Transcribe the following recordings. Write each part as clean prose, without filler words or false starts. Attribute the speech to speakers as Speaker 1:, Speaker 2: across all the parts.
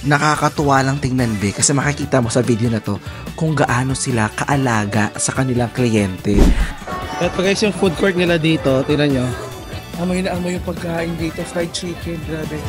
Speaker 1: Nakakatuwa lang tingnan be kasi makikita mo sa video na to kung gaano sila kaalaga sa kanilang kliyente.
Speaker 2: Ito guys yung food court nila dito, tingnan nyo. Amoy na amoy yung pagkain dito, fried chicken, grabe.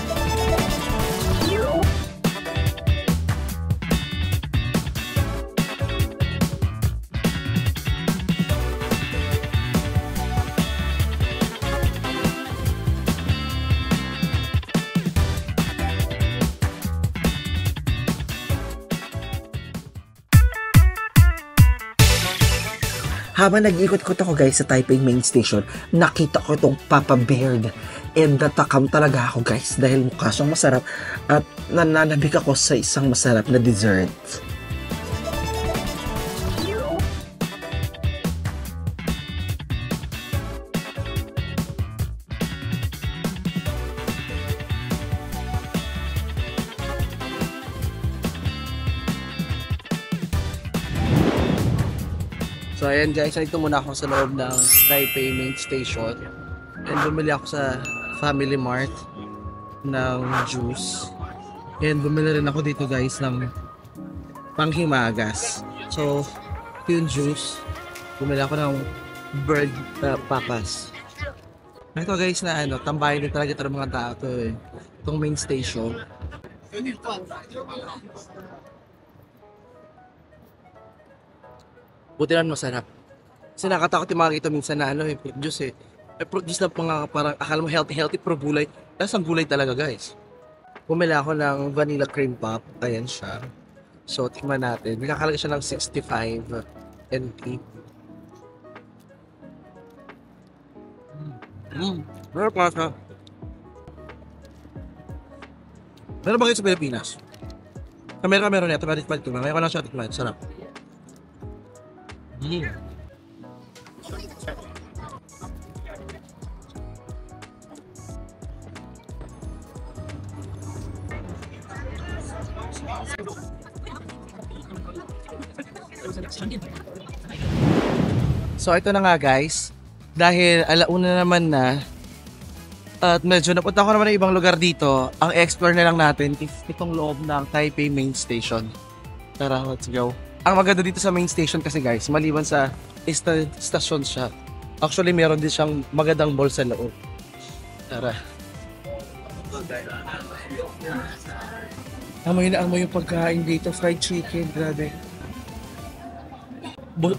Speaker 1: Habang nag-ikot-ikot ako guys sa Taipei Main Station, nakita ko itong Papa Beard. And natakam talaga ako guys dahil mukha siyang masarap at nananabik ako sa isang masarap na dessert.
Speaker 2: So ayan guys, ito muna ako sa loob ng Taipei Main Station. And bumili ako sa Family Mart ng juice. And bumili rin ako dito guys ng panghimagas. So, ito yung juice. Bumili ako ng bird papas. Ito guys na tambayan din talaga ito ng mga tao to eh. Itong main station. Buti lang masarap. Kasi nakatakot yung makikita minsan na fruit juice eh. Fruit juice na parang akala mo healthy pero gulay. Tapos ang gulay talaga guys. Bumili ako ng vanilla cream pop. Ayan siya. So tingnan natin. Nakakalaga siya ng 65 NT. Meron pa siya. Meron ba kayo sa Pilipinas? Meron niya. Tumalit. Ngayon ko lang siya tikman. Sarap. So ito na nga guys, dahil alauna naman na at medyo napunta ko naman ng ibang lugar dito, ang explore na lang natin is itong loob ng Taipei Main Station. Tara, let's go. Ang maganda dito sa main station kasi guys, maliban sa stasyon siya, actually meron din siyang magandang mall sa loob. Tara. Amoy na amoy yung pagkain dito, fried chicken, grabe.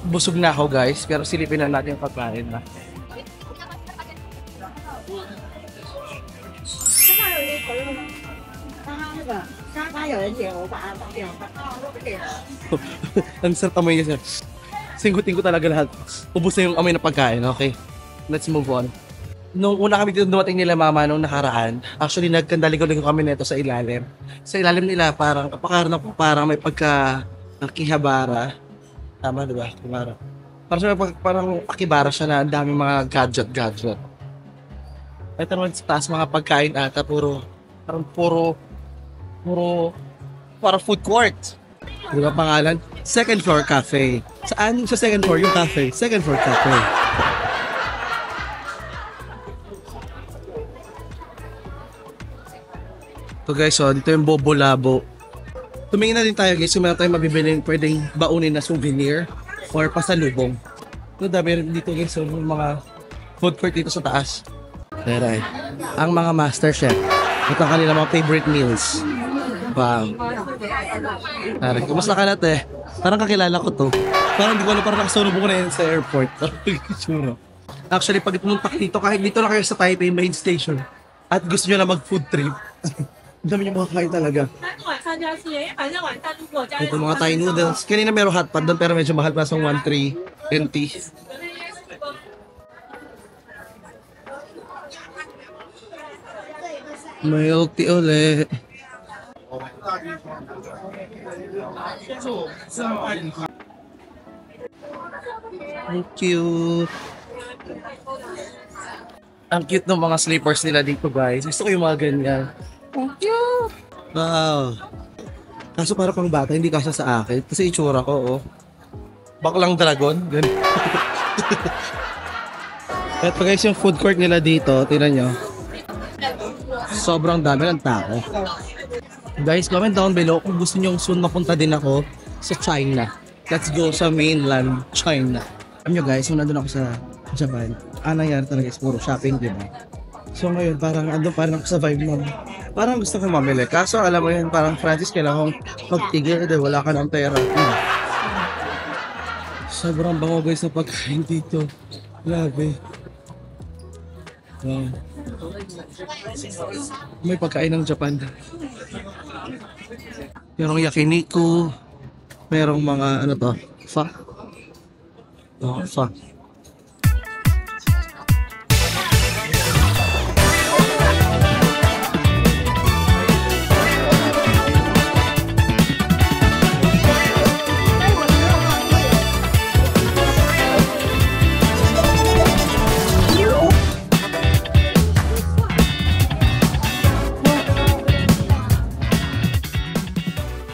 Speaker 2: Busog na ako guys, pero silipin na natin yung pagkain na. Ang sarap amoy niya sir. Singgutin ko talaga lahat. Ubus na yung amoy na pagkain, okay? Let's move on. Nung una kami dito dumating nila mama nung nakaraan, actually nagkandaligaw-ligaw kami nito sa ilalim. Sa ilalim nila parang parang may pagka-akihabara. Tama diba? Akibara. Parang akibara siya na ang daming mga gadget. Ito naman sa taas mga pagkain ata puro food court. Di ba pangalan? Second floor cafe. Saan sa second floor yung cafe? Second floor cafe. So guys, so dito yung Bobo Labo. Tumingin na din tayo guys, kung meron tayong mabibiling pwedeng baunin na souvenir or pasalubong. So dami rin dito guys, so mga food court dito sa taas. Pero ang mga master chef, ito ang kanilang mga favorite meals. Wow. Kumusta ka natin? Parang kakilala ko to. Parang hindi ko alam, parang nakasalubong ko na yun sa airport. Actually, pag pumunta dito, kahit dito na kayo sa Taipei Main Station at gusto nyo na mag-food trip, ang dami nyo makakain talaga. Ito mga Thai noodles. Kanina meron hotpot doon pero medyo mahal pa sa 1.3 NT. Milk tea ulit. Ang cute. Ang cute ng mga slippers nila dito guys. Gusto ko yung mga ganyan. Ang cute. Wow. Kaso para pang bata, hindi kasya sa akin. Kasi itsura ko, oh. Baklang dragon. Ganun. Ito guys yung food court nila dito. Tingnan nyo. Sobrang dami ng tao. Guys, comment down below kung gusto nyo soon mapunta din ako sa China. Let's go sa mainland China. Alam nyo guys, nung nandun ako sa Japan, nangyari talaga is puro shopping, di ba? So ngayon, parang andun parang ako sa vibe mo. Parang gusto kong mamili. Kaso alam mo yun, parang Francis, kailangan kong magtigil dahil wala ka ng pera. Sobrang bango guys na pagkain dito. Grabe. Wow. May pagkain ng Japan. Merong yakiniku. Merong mga ano to? Fa? Oh, fa.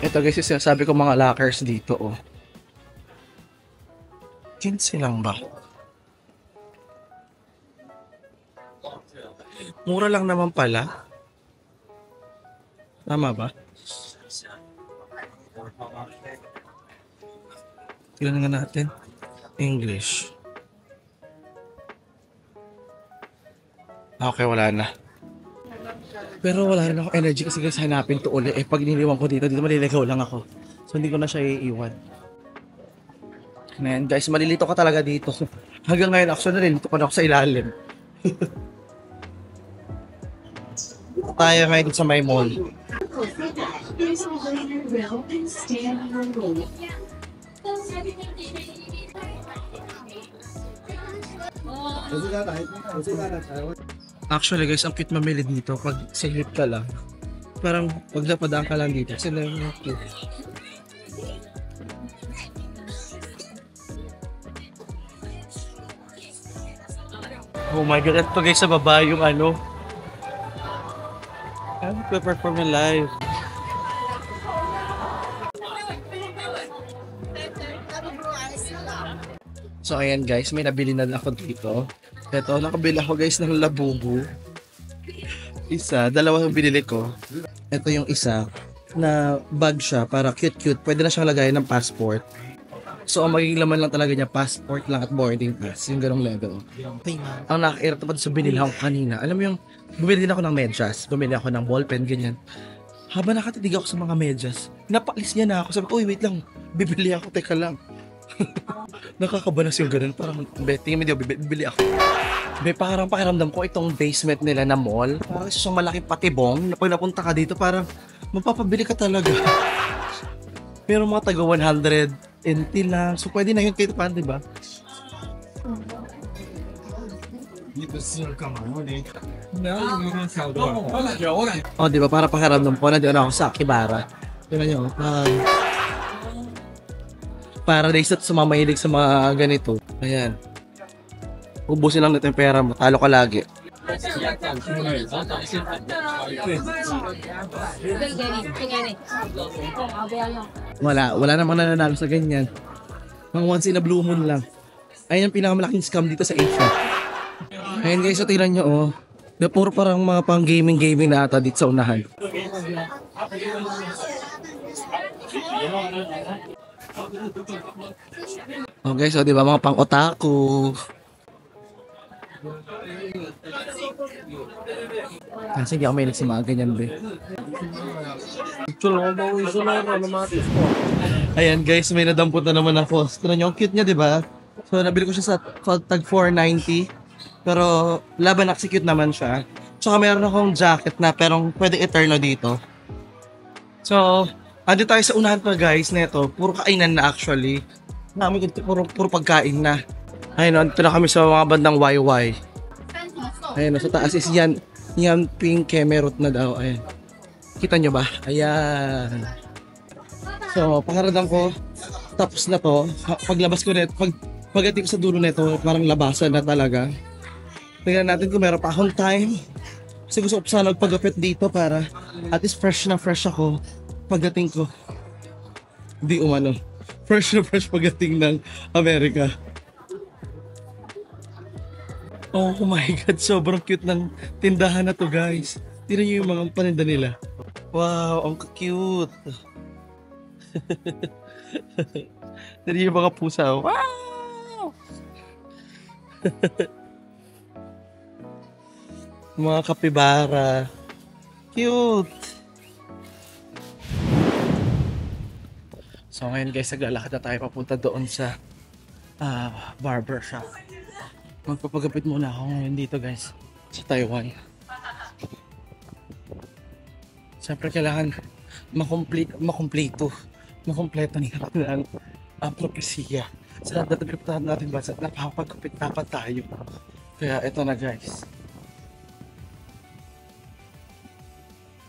Speaker 2: Ito guys, yung sinasabi ko mga lockers dito, oh. 15 lang ba? Mura lang naman pala. Tama ba? Tignan nga natin. English. Okay, wala na. Pero wala rin ako energy kasi guys hanapin to ulit. Eh pag niliwan ko dito maliligaw lang ako. So hindi ko na siya iiwan. Man guys, malilito ka talaga dito. Hanggang ngayon actually nalilito pa na ako sa ilalim. Tayo ngayon sa may mall. Actually guys, ang cute mamili dito pag silip ka lang. Parang pag napadaan ka lang dito, sila yung cute. Oh my god, ito guys sa baba yung ano. I'm perform live. So ayan guys, may nabili na ako dito. Ito, nakabili ako guys ng labubu. Dalawa yung binili ko. Ito yung isa na bag siya para cute-cute. Pwede na siyang lagayin ng passport. So ang magiging laman lang talaga niya, passport lang at boarding pass. Yung ganong level. Ang nakakairap pa sa binili ko kanina. Alam mo yung, bumili din ako ng medyas. Bumili ako ng ballpen, ganyan. Habang nakatitig ako sa mga medyas, napalis niya na ako. Sabi ko, uy, wait lang. Bibili ako, teka lang. Nakakabanas yung ganun. Parang, tingin mo di, bibili ako. Parang pakiramdam ko itong basement nila na mall. Parang isang malaking patibong. Na pag napunta ka dito, parang mapapabili ka talaga. Pero mga taga 100 NT lang. So pwede na yun kahit paano, diba? Oh, diba? Para pakiramdam ko, nandiyan ako sa Akibara. Tignan nyo, paradise at sumamahilig sa mga ganito. Ayan. Ubusin lang natin yung pera mo. Talo ka lagi. Wala namang nananalo sa ganyan. Mga once in a blue moon lang. Ayun yung pinakamalaking scam dito sa Asia. Ayun guys, so tingnan nyo oh. Na puro parang mga pang gaming na ata dito sa unahan. Okay, so di ba mga pang otaku. Kasi hindi ako may sa mga ganyan be. Ayan guys, may nadampot na naman ako. Tignan nyo, cute niya di ba? So nabili ko siya sa tag 490. Pero laban execute naman siya. Tsaka meron akong jacket na pero pwede eterno dito. So, andi tayo sa unahan pa guys neto. Puro kainan na actually. Puro pagkain na. Ayun, ito na kami sa mga bandang YY. Ayun, sa taas is yan pink kemerot na daw. Ayun. Kita nyo ba? Ayan. So, pangaradang ko, tapos na to. Paglabas ko nito, pagdating ko sa dulo nito, parang labasan na talaga. Tingnan natin kung meron pa akong time. Kasi gusto ko sana magpagapit dito para at least fresh na fresh ako pagdating ko. Hindi umano. Fresh na fresh pagdating ng Amerika. Oh my god, sobrang cute ng tindahan na to guys. Tignan nyo yung mga paninda nila. Wow, ang cute. Dali yung mga pusa. Wow! Mga kapibara. Cute. So ngayon guys, naglalakad na tayo papunta doon sa barber shop. Magpapagapit muna ako ngayon dito guys sa Taiwan. Siyempre kailangan makumpleto ng propesya. Sa lahat na nagpapatahan natin ba sa napapagkapit dapat tayo. Kaya ito na guys.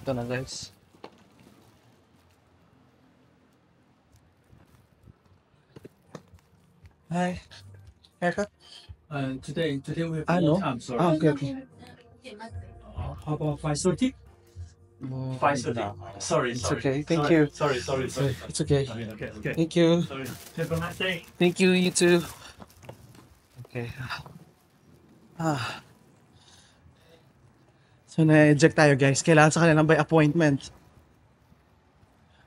Speaker 2: Ito na guys. Hi. Haircut?
Speaker 3: Today we have
Speaker 2: no?
Speaker 3: more time. Sorry.
Speaker 2: Okay.
Speaker 3: How about 5:30? 5:30. Sorry.
Speaker 2: It's okay. Thank you.
Speaker 3: Sorry.
Speaker 2: It's okay.
Speaker 3: Okay.
Speaker 2: Thank you.
Speaker 3: Sorry. Have a nice day.
Speaker 2: Thank you, you too. Okay. So, na-eject tayo guys. Kailangan sa kanila by appointment.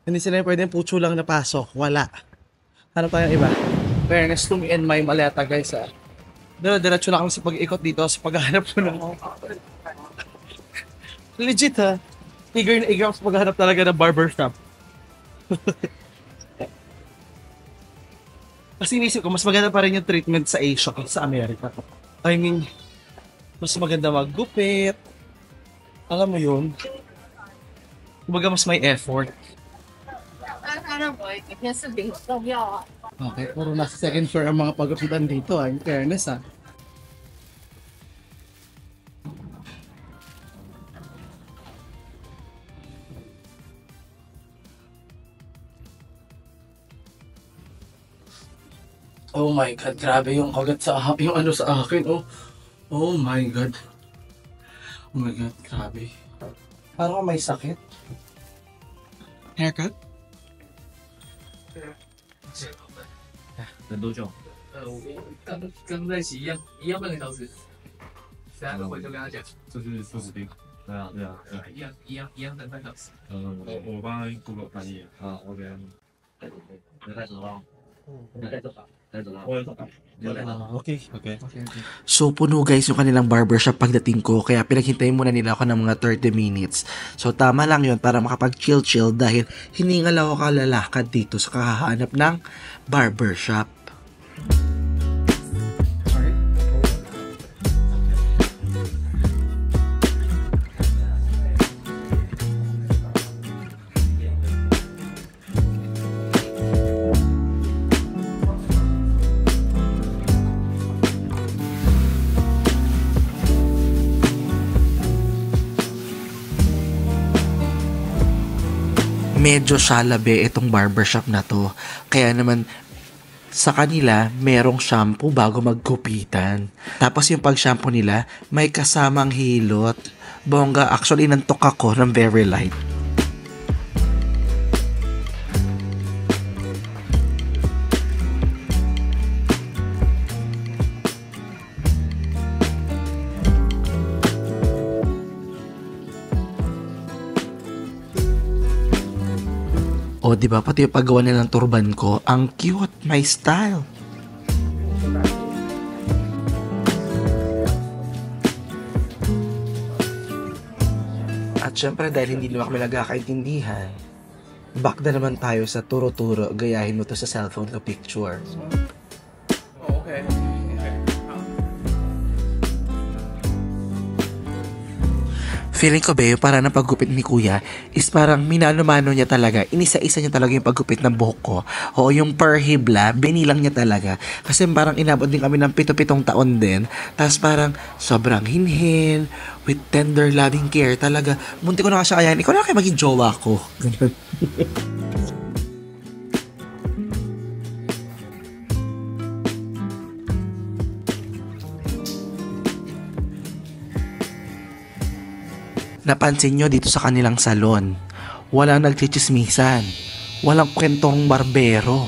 Speaker 2: Hindi sila yung pwedeng putso lang na pasok. Wala. Hanap tayo ng iba. Fairness to me and my maleta guys Diretso na kami sa pag-ikot dito sa paghahanap ko ng legit ha. Eager na eager ako sa paghahanap talaga ng barbershop. Kasi inisip ko, mas maganda pa rin yung treatment sa Asia kaysa sa Amerika. I mean, mas maganda maggupit. Alam mo yun? Kumbaga mas may effort. Okay, puro nasa second floor ang mga pagkapitan dito in fairness Oh my God, grabe yung kagat sa akin, yung ano sa akin, oh my God. Oh my God, grabe. Parang may sakit. Haircut?
Speaker 3: 等多久？
Speaker 4: 我跟在一起一样半个小时，等下回就跟他讲，
Speaker 3: 就是40天。对啊。
Speaker 4: 一样等半小时。
Speaker 3: 我帮他 Google 翻译。啊，OK。你带手套？带手套。我有手套。Okay.
Speaker 1: So puno guys yung kanilang barbershop pagdating ko, kaya pinaghintay muna nila ako ng mga 30 minutes. So tama lang yun para makapag-chill dahil hiningal ako kalalakad dito sa kakahanap ng barbershop. Medyo shalabe itong barbershop na to. Kaya naman sa kanila merong shampoo bago maggupitan. Tapos yung pag-shampoo nila may kasamang hilot. Bongga, actually nantok ako ng very light. O, di ba pati yung paggawa nila ng turban ko, ang cute, my style. At syempre dahil hindi naman kami nagkakaintindihan, back na naman tayo sa turo-turo, gayahin mo to sa cellphone ko picture.
Speaker 2: Okay.
Speaker 1: Feeling ko ba yung parang ng paggupit ni kuya is parang minano-mano niya talaga. Inisa-isa niya talaga yung paggupit ng buhok ko. O yung per hibla, binilang niya talaga. Kasi parang inabot din kami ng 7-7 taon din. Tapos parang sobrang hinhin, with tender loving care talaga. Munti ko na nga siya kayahin. Ikaw na kayo maging jowa ko. Ganun. Napansin nyo dito sa kanilang salon, walang nagchichismisan, walang kwentong barbero.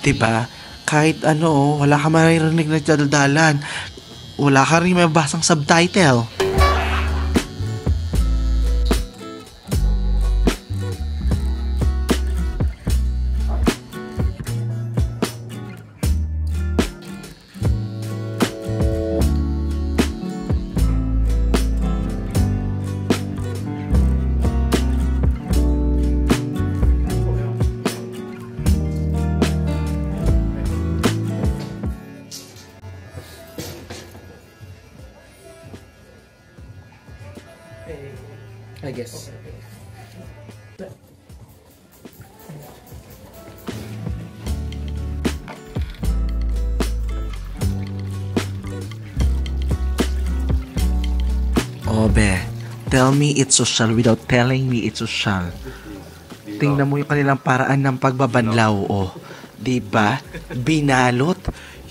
Speaker 1: Diba? Kahit ano, wala ka maririnig na daldalan, wala ka rin mabasang subtitle.
Speaker 2: Oh, be. Tell me it's social without telling me it's social. Tingnan mo yung kanilang paraan ng pagbabanlaw, oh. Diba? Binalot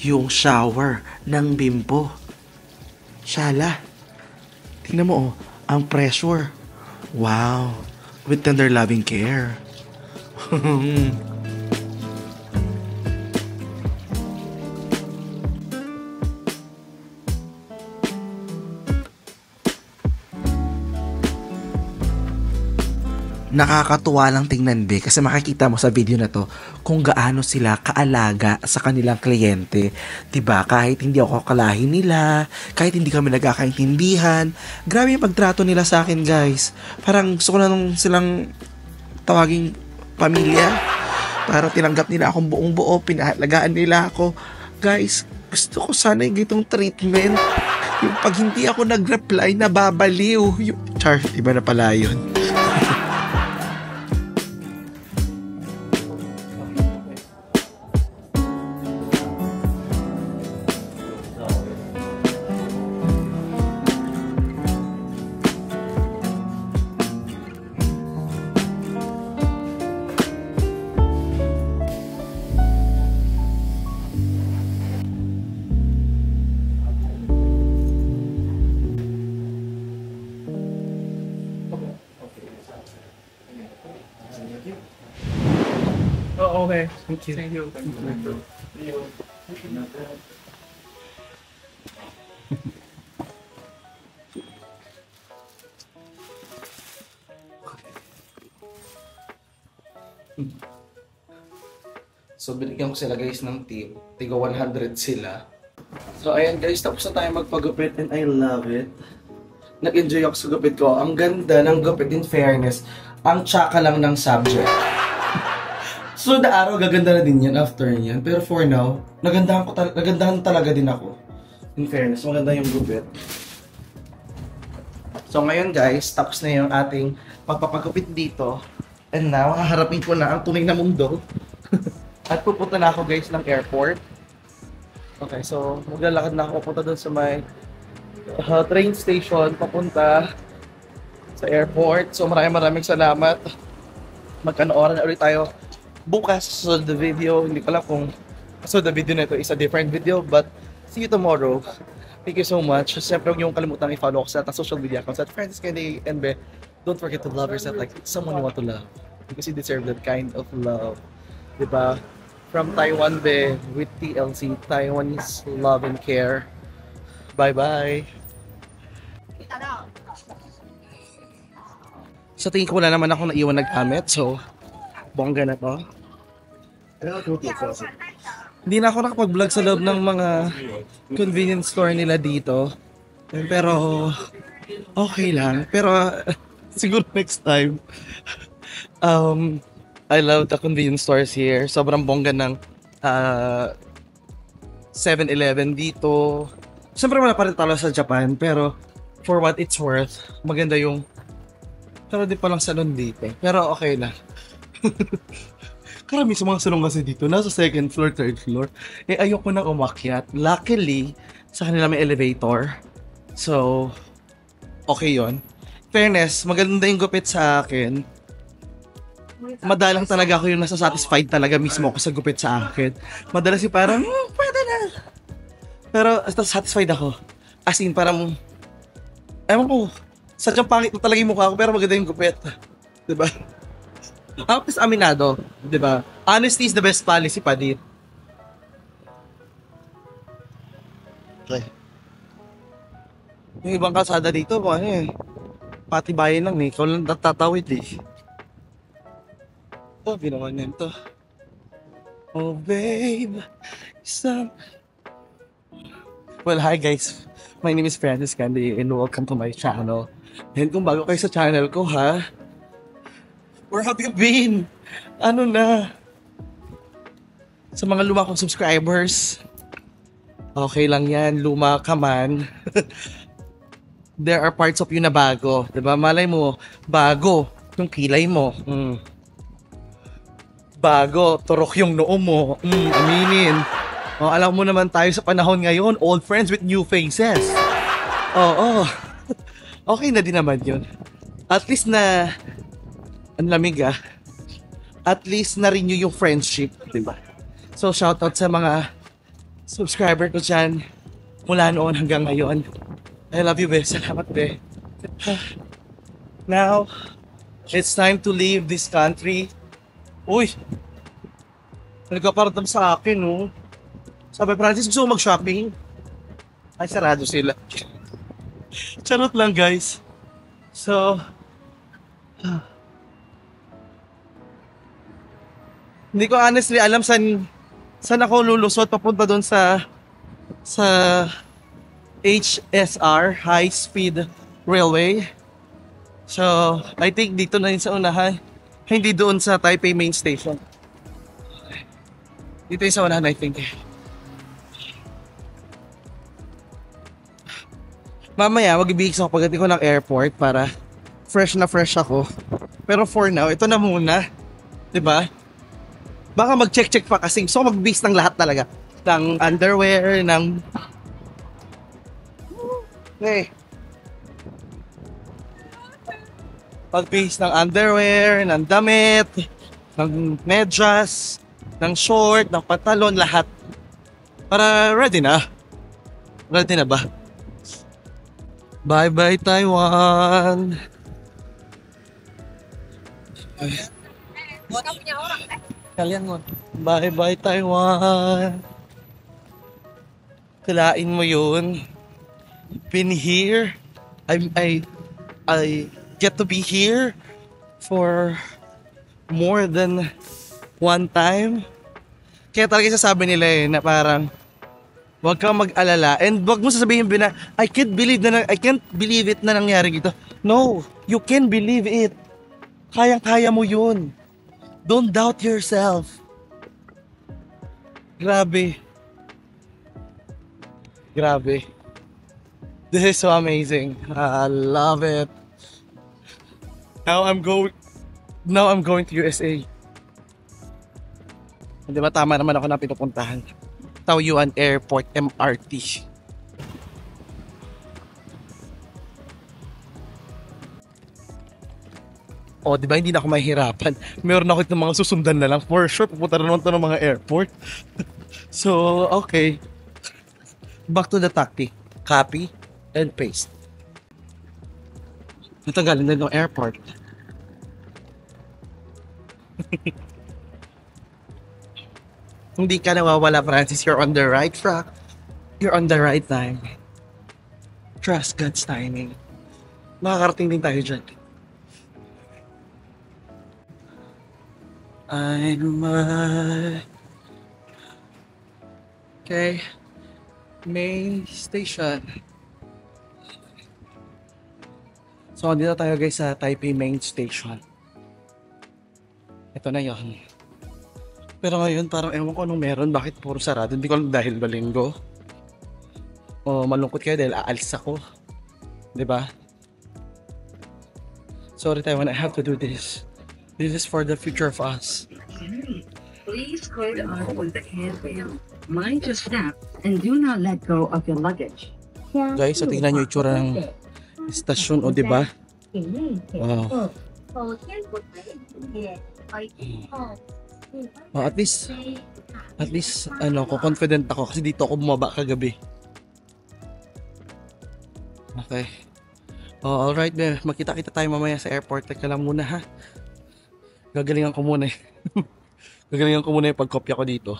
Speaker 2: yung shower ng Bimbo. Shala. Tingnan mo, oh. Ang pressure. Wow. With tender loving care. Nakakatuwa lang tingnan, be, kasi makikita mo sa video na to kung gaano sila kaalaga sa kanilang kliyente. Diba? Kahit hindi ako kakalahin nila, kahit hindi kami nagkakaintindihan, grabe yung pagtrato nila sa akin, guys. Parang gusto ko na nung silang tawaging pamilya para tinanggap nila akong buong buo, pinahalagaan nila ako. Guys, gusto ko sana yung gitong treatment. Yung pag hindi ako nag-reply, nababaliw. Yung char, iba na pala yun.
Speaker 4: Oh, okay. Thank you. Thank you. Thank you.
Speaker 2: So, binigyan ko sila, guys, ng tip. Tiga 100 sila. So, ayan, guys. Tapos na tayo magpagupit and I love it. Nag-enjoy ako sa gupit ko. Ang ganda ng gupit, in fairness. Ang tsaka lang ng subject. So, na araw, gaganda na din yan after yan. Pero for now, nagandahan talaga din ako. In fairness, maganda yung gupit. So, ngayon, guys, tapos na yung ating pagpapagupit dito. And now, haharapin ko na ang tunay na mundo. At pupunta na ako, guys, ng airport. Okay, so maglalakad na ako pupunta doon sa may train station papunta sa airport. So maraming salamat. Magkanooran na ulit tayo bukas sa the video. Hindi ko alam kung the video na ito is a different video, but see you tomorrow. Thank you so much. Siyempre, huwag niyong kalimutan i-follow ako sa social media accounts at Francis Candy and Be. Don't forget to love yourself like someone you want to love, because you deserve that kind of love. Diba? From Taiwan, Be, with TLC, Taiwanese love and care. Bye-bye! Sa tingin ko wala naman ako naiwan nag-amit, so bongga na to. Hindi na ako nakapag-vlog sa loob ng mga convenience store nila dito. Pero okay lang. Pero siguro next time. I love the convenience stores here. Sobrang bongga ng 7-Eleven dito. Siyempre wala pa rin talo sa Japan, pero for what it's worth, maganda yung pero di pa lang salon dito. Pero okay lang. Karami sa mga salon kasi dito, nasa second floor, third floor. Eh ayoko na umakyat. Luckily, sa kanila may elevator. So, okay yon. Fairness, maganda yung gupit sa akin. Madalang talaga ako yung nasa-satisfied talaga mismo ako sa gupit sa akin. Madalas yung parang, pwede na. Pero satisfied ako. As in, parang, ewan ko, sadyang pangit na talaga yung mukha ko, pero maganda yung gupit. Diba? Ako is aminado. Diba? Honesty is the best policy pa din. Okay. Yung ibang kalsada dito, ano eh, patibayan lang eh. Ikaw lang tatawid eh. Oh, ginawa niya ito. Oh, babe. Well, hi guys. My name is Francis Candy and welcome to my channel. And kung bago kayo sa channel ko, ha? Where have you been? Ano na? Sa mga luma kong subscribers, okay lang yan. Luma ka man. There are parts of you na bago. Diba? Malay mo, bago yung kilay mo. Bago, turok yung noo mo. Aminin. Oh, alam mo naman tayo sa panahon ngayon, old friends with new faces. Oo. okay na din naman yun. At least na, ang lamig at least na-renew yung friendship, di ba? So, shoutout sa mga subscriber ko dyan mula noon hanggang ngayon. I love you, be. Salamat, be. Now, it's time to leave this country. Uy! Nagkaparamdam sa akin, no? Sabi, Francis, gusto mo mag-shopping? Ay, sarado sila. Charot lang, guys. So, hindi ko honestly alam saan ako lulusot papunta doon sa HSR, High Speed Railway. So, I think dito na yun sa unahan. Hindi doon sa Taipei Main Station. Dito yung sa unahan, I think. Mamaya, mag-ibigis ako pagdating ko ng airport para fresh na fresh ako. Pero for now, ito na muna. 'Di ba? Baka mag-check pa kasi gusto ko mag-base ng lahat talaga. Ng underwear, ng... Okay. Pag-base ng underwear, ng damit, ng medyas, ng short, ng pantalon, lahat. Para ready na. Ready na ba? Bye-bye, Taiwan! Kalian mo. Bye-bye, Taiwan! Kalain mo yun. Been here. I get to be here for more than one time. Kaya talaga sasabi nila na parang huwag kang mag-alala and huwag mo sasabihin na I can't believe it na nangyari dito. No, you can believe it. Kayang-kaya mo yun. Don't doubt yourself. Grabe. Grabe. This is so amazing. I love it. Now I'm going to USA. Hindi ba tama naman ako na pinupuntahan? Taoyuan Airport MRT. O, di ba hindi na ako mahihirapan? Meron ako itong mga susundan na lang. For sure, pupunta na naman ito ng mga airport. So, okay. Back to the tactic. Copy and paste. Natanggalin na ng airport. Hindi ka nawawala, Francis. You're on the right track. You're on the right time. Trust God's timing. Makakarating din tayo dyan. Okay. Main station. So, dito tayo guys sa Taipei Main Station. Ito na yon. Pero ngayon, parang ewan ko anong meron. Bakit puro sarado? Hindi ko alam dahil ba linggo. O malungkot kayo dahil aalis ako. Diba? Sorry Taiwan, I have to do this. This is for the future of us.
Speaker 5: Please hold on with the handrail. Mind your step and do not let go of your luggage.
Speaker 2: Guys, so tingnan nyo yung itsura ng istasyon, o diba? Wow. Oh, at least ano, confident ako kasi dito ako bumaba kagabi. Okay. Oh, alright, makita-kita tayo mamaya sa airport. Teka lang muna ha. Gagalingan ko muna eh. Gagalingan ko muna yung pagkopya ko dito.